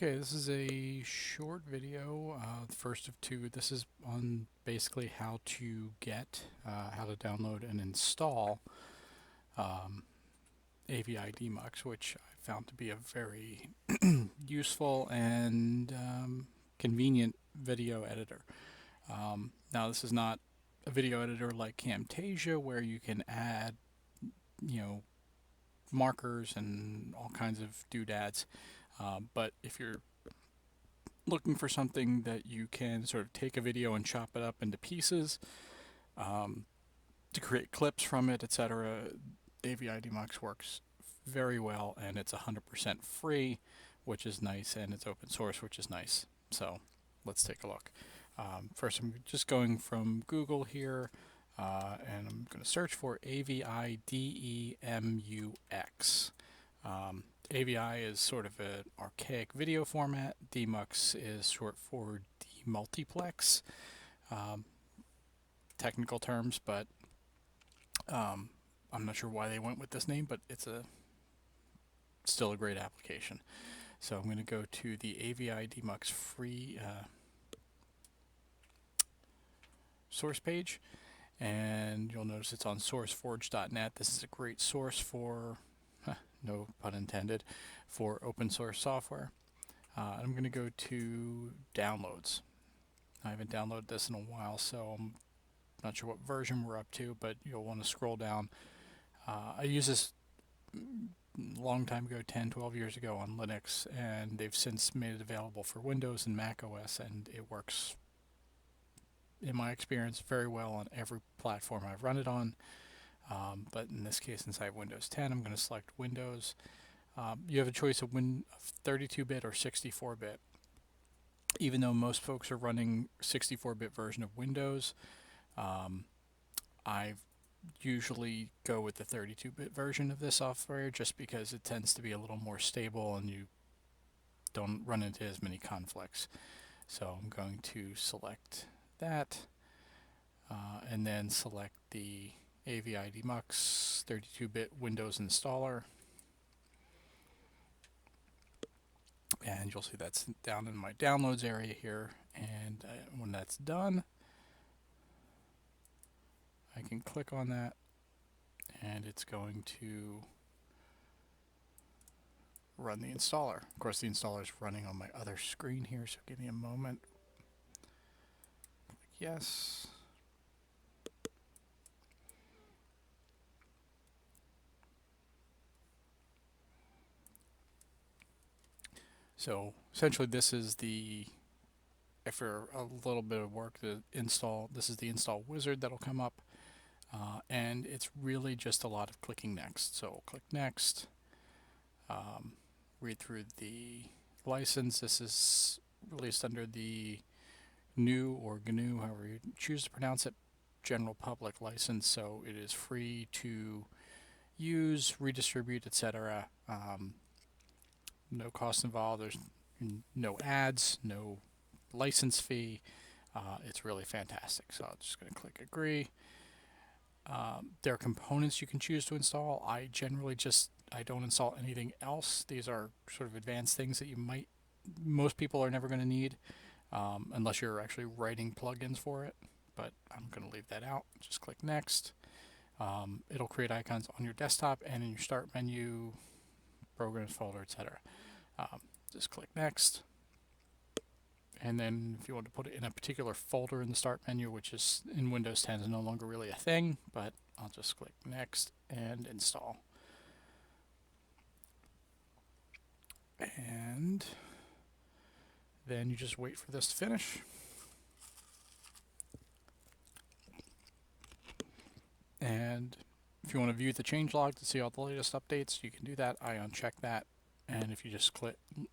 Okay, this is a short video, the first of two. This is on basically how to how to download and install um, Avidemux, which I found to be a very useful and convenient video editor. Now, this is not a video editor like Camtasia where you can add, you know, markers and all kinds of doodads. But if you're looking for something that you can sort of take a video and chop it up into pieces um, to create clips from it, etc., Avidemux works very well, and it's 100% free, which is nice, and it's open source, which is nice. So let's take a look. First, I'm just going from Google here, and I'm going to search for Avidemux. AVI is sort of an archaic video format. Demux is short for demultiplex, um, technical terms, but I'm not sure why they went with this name, but it's still a great application. So I'm going to go to the Avidemux free source page, and you'll notice it's on sourceforge.net. This is a great source for no pun intended, for open source software. I'm going to go to downloads. I haven't downloaded this in a while, so I'm not sure what version we're up to, but you'll want to scroll down. I used this a long time ago, 10, 12 years ago on Linux, and they've since made it available for Windows and Mac OS, and it works, in my experience, very well on every platform I've run it on. But in this case, since I have Windows 10, I'm going to select Windows. You have a choice of 32-bit or 64-bit. Even though most folks are running 64-bit version of Windows, I usually go with the 32-bit version of this software just because it tends to be a little more stable and you don't run into as many conflicts. So I'm going to select that and then select the Avidemux 32-bit Windows installer, and you'll see that's down in my downloads area here, and when that's done I can click on that and it's going to run the installer. Of course, the installer is running on my other screen here, so give me a moment. Click yes. So essentially this is after a little bit of work to install, this is the install wizard that'll come up, and it's really just a lot of clicking next. So click next, read through the license. This is released under the GNU or GNU, however you choose to pronounce it, general public license, so it is free to use, redistribute, etc. No cost involved. There's no ads, no license fee. It's really fantastic. So I'm just going to click agree. There are components you can choose to install. I generally I don't install anything else. These are sort of advanced things that most people are never going to need unless you're actually writing plugins for it. But I'm going to leave that out. Just click next. It'll create icons on your desktop and in your start menu, programs folder, etc. Just click next, and then if you want to put it in a particular folder in the start menu, which is in Windows 10 is no longer really a thing, but I'll just click next and install. And then you just wait for this to finish. And if you want to view the changelog to see all the latest updates, you can do that. I uncheck that. And if you just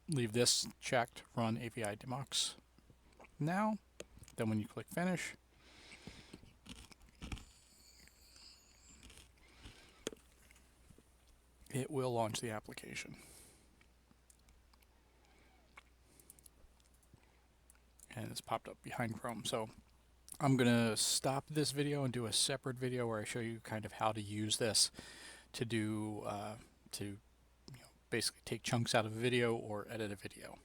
leave this checked, run Avidemux now, then when you click finish, it will launch the application. And it's popped up behind Chrome. So I'm going to stop this video and do a separate video where I show you kind of how to use this to basically take chunks out of a video or edit a video.